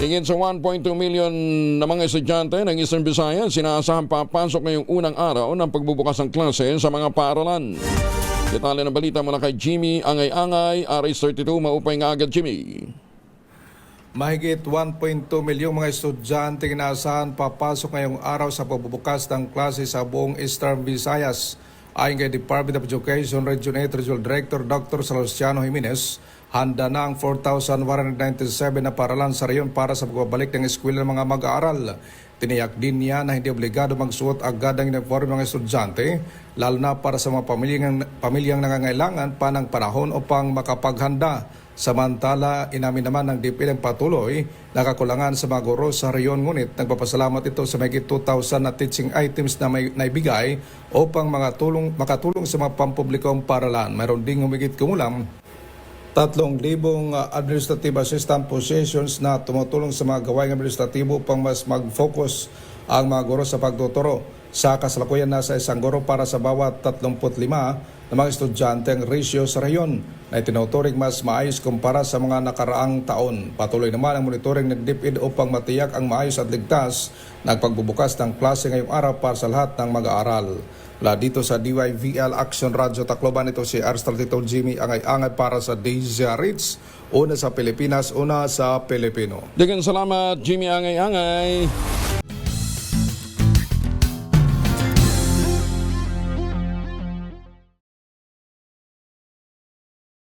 Higit sa 1.2 million na mga estudyante ng Eastern Visayas sinasahang papasok ngayong unang araw ng pagbubukas ng klase sa mga paaralan. Detalye ng balita mula kay Jimmy Angay-Angay, RS32, maupay nga agad Jimmy. Mahigit 1.2 milyong mga estudyante inaasahan papasok ngayong araw sa pagbubukas ng klase sa buong Eastern Visayas. Ayon kay Department of Education Region 8 Regional Director Dr. Salustiano Jimenez, handa na ang 4,197 na paaralan sa reyon para sa pagbabalik ng eskwela ng mga mag-aaral. Tiniyak din niya na hindi obligado magsuot agad ang uniforme ng mga estudyante, lalo na para sa mga pamilyang nangangailangan pa ng panahon upang makapaghanda. Samantala, inamin naman ng DepEd ang patuloy na kakulangan sa mga guro sa reyon, ngunit nagpapasalamat ito sa mahigit 2,000 na teaching items na may naibigay upang makatulong sa mga pampublikong paaralan. Mayroon ding humigit kumulang 3,000 administrative assistant positions na tumutulong sa mga gawaing administratibo upang mas mag-focus ang mga guro sa pagtuturo. Sa kasalukuyan nasa isang guro para sa bawat 35 na mga estudyante ang ratio sa reyon na itinuturing mas maayos kumpara sa mga nakaraang taon. Patuloy naman ang monitoring ng DepEd upang matiyak ang maayos at ligtas na pagbubukas ng klase ngayong araw para sa lahat ng mag-aaral. Mula dito sa DYVL Action Radio Tacloban, ito si RS32 Jimmy Angay-Angay para sa DZRH. Una sa Pilipinas, una sa Pilipino. Daghang salamat Jimmy Angay-Angay.